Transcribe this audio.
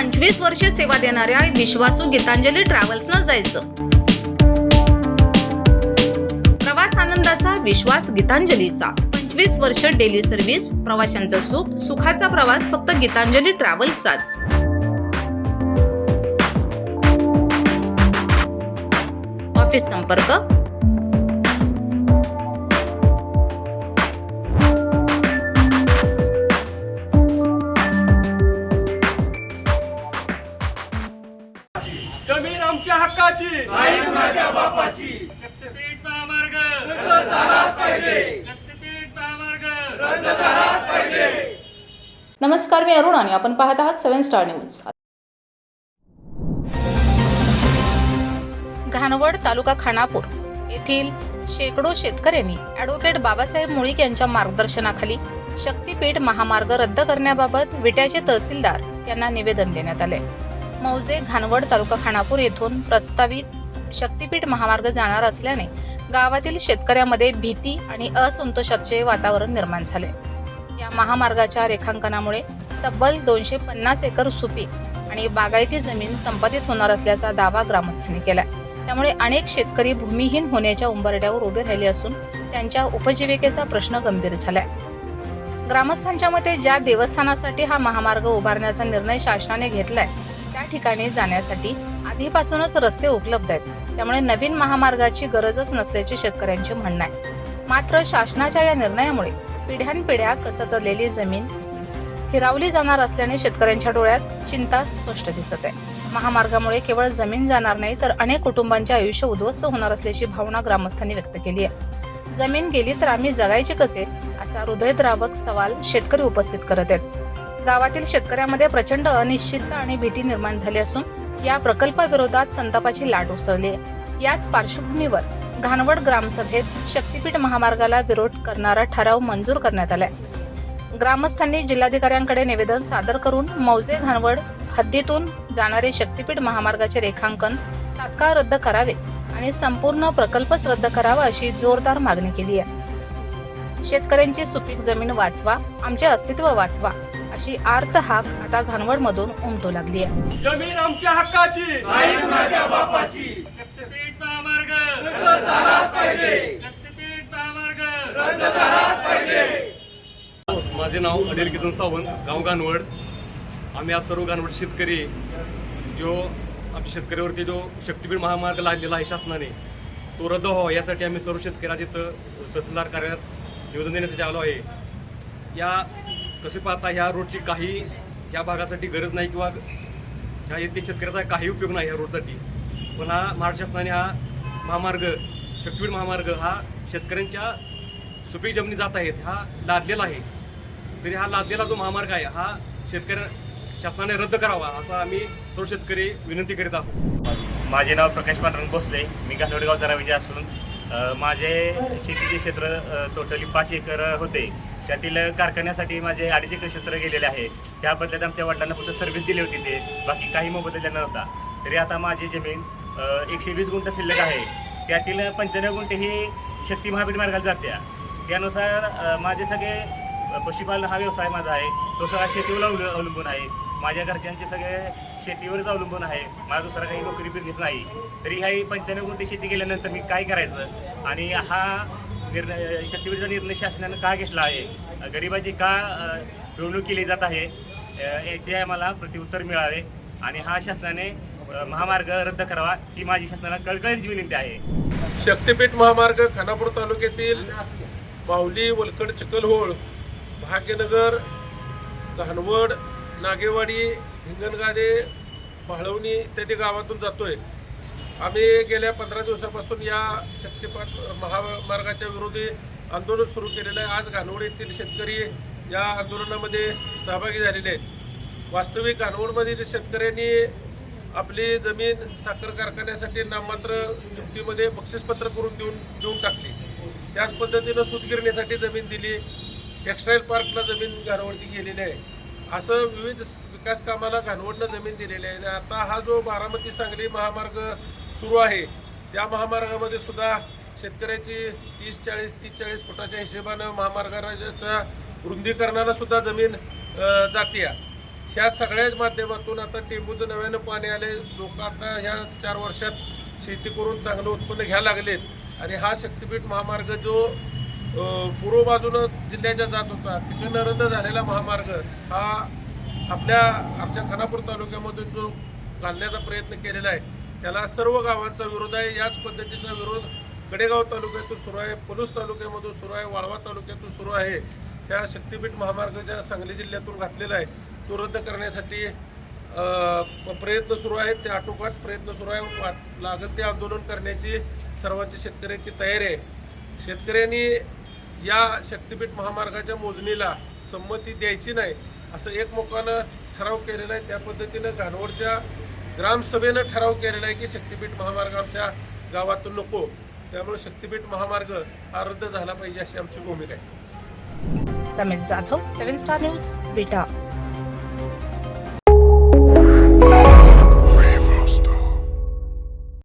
25 वर्षे सेवा देणाऱ्या विश्वासू गीतांजली ट्रॅव्हल्सनं जायचं। प्रवास आनंदाचा, विश्वास गीतांजलीचा। 25 वर्ष डेली सर्व्हिस, प्रवाशांचं सुख, सुखाचा प्रवास फक्त गीतांजली ट्रॅव्हल्सचाच। ऑफिस संपर्क जमीन आमच्या हक्काची, नाही माझ्या बापाची। शक्तीपीठ महामार्ग रद्द झालाच पाहिजे, शक्तीपीठ महामार्ग रद्द झालाच पाहिजे। नमस्कार, मी अरुण आणि आपण पाहत आहात 7 स्टार न्यूज। घाणवड तालुका खानापूर येथील शेकडो शेतकऱ्यांनी ॲडव्होकेट बाबासाहेब मुळीक यांच्या मार्गदर्शनाखाली शक्तीपीठ महामार्ग रद्द करण्याबाबत विट्याचे तहसीलदार यांना निवेदन देण्यात आले। मौजे घाणवड तालुका खानापूर येथून प्रस्तावित शक्तीपीठ महामार्ग जाणार असल्याने गावातील शेतकऱ्यांमध्ये भीती आणि असंतोषाचे वातावरण निर्माण झाले। या महामार्गाच्या रेखांकनामुळे तब्बल 250 एकर सुपीक आणि बागायती जमीन संपादित होणार असल्याचा दावा ग्रामस्थांनी केला। त्यामुळे अनेक शेतकरी भूमिहीन होण्याच्या उंबरठ्यावर उभे राहिले असून त्यांच्या उपजीविकेचा प्रश्न गंभीर झालाय। ग्रामस्थांच्या मते ज्या देवस्थानासाठी हा महामार्ग उभारण्याचा निर्णय शासनाने घेतलाय त्या ठिकाणी जाण्यासाठी आधीपासूनच रस्ते उपलब्ध आहेत, त्यामुळे नवीन महामार्गाची गरजच नसल्याचे शेतकऱ्यांचे म्हणणे आहे। मात्र शासनाच्या या निर्णयामुळे पिढ्यानपिढ्या कसतलेली जमीन हिरावली जाणार असल्याने शेतकऱ्यांच्या डोळ्यात चिंता स्पष्ट दिसत आहे। महामार्गामुळे केवळ जमीन जाणार नाही तर अनेक कुटुंबांचे आयुष्य उद्ध्वस्त होणार असल्याची भावना ग्रामस्थांनी व्यक्त केली आहे। जमीन गेली तर आम्ही जगायचे कसे, असा हृदयद्रावक सवाल शेतकरी उपस्थित करत आहेत। गावातील शेतकऱ्यांमध्ये प्रचंड अनिश्चितता आणि भीती निर्माण झाली असून या प्रकल्पाविरोधात संतापाची लाट उसळली आहे। याच पार्श्वभूमीवर घाणवड ग्रामसभेत शक्तीपीठ महामार्गाला विरोध करणारा ठराव मंजूर करण्यात आलाय। ग्रामस्थांनी जिल्हाधिकाऱ्यांकडे निवेदन सादर करून मौजे घाणवड हद्दीतून जाणारे शक्तीपीठ महामार्गाचे रेखांकन तात्काळ रद्द करावे आणि संपूर्ण प्रकल्पच रद्द करावा अशी जोरदार मागणी केली आहे। शेतकऱ्यांची सुपीक जमीन वाचवा, आमचे अस्तित्व वाचवा अशी आर्त हाक आता घाणवडमधून उमटू लागली आहे। जमीन आमच्या हक्काची, नाही माझ्या बापाची। शक्तीपीठ महामार्ग रद्द झालाच पाहिजे, शक्तीपीठ महामार्ग रद्द झालाच पाहिजे। माझे नाव अनिल किसन सावंत, गाव घाणवड। आम्ही आज सर्व घाणवड शेतकरी जो आमच्या शेतकऱ्यावरती जो शक्तीपीठ महामार्ग लादलेला आहे शासनाने तो रद्द व्हावा यासाठी आम्ही सर्व शेतकऱ्या तिथं तहसीलदार कार्यालयात निवेदन देण्यासाठी आलो आहे। या कसे पाहता ह्या रोडची काही या भागासाठी गरज नाही किंवा ह्या येथील शेतकऱ्याचा काही उपयोग नाही ह्या रोडसाठी, पण हा महाराष्ट्र शासनाने हा महामार्ग शक्तीपीठ महामार्ग हा शेतकऱ्यांच्या सुपीक जमिनी जात आहेत हा लादलेला आहे। तरी हा लादलेला जो महामार्ग आहे हा शेतकऱ्या शासनाने रद्द करावा असं आम्ही सर्व शेतकरी विनंती करीत आहोत। माझे नाव प्रकाश पांडुरंग भोसले, मी घाणवड गावचा रहिवासी असून माझे शेतीचे क्षेत्र टोटली 5 एकर होते। त्यातील कारखान्यासाठी माझे 2.5 एकर क्षेत्र गेलेले आहे। त्या बदल्यात आमच्या वडिलांना फक्त सर्व्हिस दिली होती, ते बाकी काही मोबदला दिला नव्हता। तरी आता माझी जमीन 120 गुंठ शिल्लक आहे, त्यातील 95 गुंठे ही शक्ती महापीठ मार्गाला जाते। त्यानुसार माझे सगळे पशुपालन हा व्यवसाय माझा आहे, तो सगळा शेतीवर अवलंबून आहे। माझ्या घरच्यांचे सगळे शेतीवरच अवलंबून आहे, माझा दुसरा काही नोकरी बिझनेस नाही। तरी ह्या 95 गुंठे शेती केल्यानंतर मी काय करायचं आणि हा निर्णय शक्तीपीठचा निर्णय शासनानं का घेतला आहे, गरिबाची का पिळवणूक केली जात आहे याचे आम्हाला प्रत्युत्तर मिळावे आणि हा शासनाने महामार्ग रद्द करावा ही माझी शासनाला कळकळीची विनंती आहे। शक्तीपीठ महामार्ग खानापूर तालुक्यातील माहुली, वलकड, चिखलहोळ, भाग्यनगर, घाणवड, नागेवाडी, हिंगणगादे, भाळवणी इत्यादी गावातून जातोय। आम्ही गेल्या 15 दिवसापासून या शक्तीपीठ महामार्गाच्या विरोधी आंदोलन सुरू केलेलं आहे। आज घाणवड येथील शेतकरी या आंदोलनामध्ये सहभागी झालेले आहेत। वास्तविक घाणवडमधील शेतकऱ्यांनी आपली जमीन साखर कारखान्यासाठी नाममात्र किमतीमध्ये बक्षीसपत्र करून देऊन टाकली। त्याच पद्धतीनं सूतगिरणीसाठी जमीन दिली, टेक्स्टाईल पार्कला जमीन घाणवडची गेलेली आहे। असं विविध विकास कामाला घाणवडनं जमीन दिलेली आहे। आता हा जो बारामती सांगली महामार्ग सुरू आहे त्या महामार्गामध्ये सुद्धा शेतकऱ्याची 30-40 फुटाच्या हिशोबानं महामार्गाच्या रुंदीकरणाला सुद्धा जमीन जाते। ह्या सगळ्याच माध्यमातून आता टेंबूचं नव्यानं पाणी आले, लोक आता ह्या 4 वर्षात शेती करून चांगलं उत्पन्न घ्यायला लागलेत आणि हा शक्तिपीठ महामार्ग जो पूर्व बाजूनं जिल्ह्याच्या जात होता तिकडनं रद्द झालेला महामार्ग हा आमच्या खानापूर तालुक्यामधून जो घालण्याचा प्रयत्न केलेला आहे त्याला सर्व गावांचा विरोध आहे. याच पद्धतीचा विरोध गडेगाव तालुक्यातून सुरू आहे, पलूस तालुक्यामधून सुरू आहे, वाळवा तालुक्यातून सुरू आहे. त्या शक्तिपीठ महामार्ग ज्या सांगली जिल्ह्यातून घातलेला आहे तो रद्द करण्यासाठी प्रयत्न सुरू आहेत. ते आटोकाट प्रयत्न सुरू आहे. लागेल ते आंदोलन करण्याची सर्वांची शेतकऱ्यांची तयारी आहे. शेतकऱ्यांनी या शक्तिपीठ महामार्गाच्या मोजणीला संमती द्यायची नाही असं एकमुखानं ठराव केलेला आहे. त्या पद्धतीनं घाणवडच्या ग्रामसभेनं ठराव केलेला आहे की शक्तिपीठ महामार्ग आमच्या गावातून नको, त्यामुळे शक्तिपीठ महामार्ग हा रद्द झाला पाहिजे अशी आमची भूमिका आहे. रमेश जाधव, 7 स्टार न्यूज, विटा.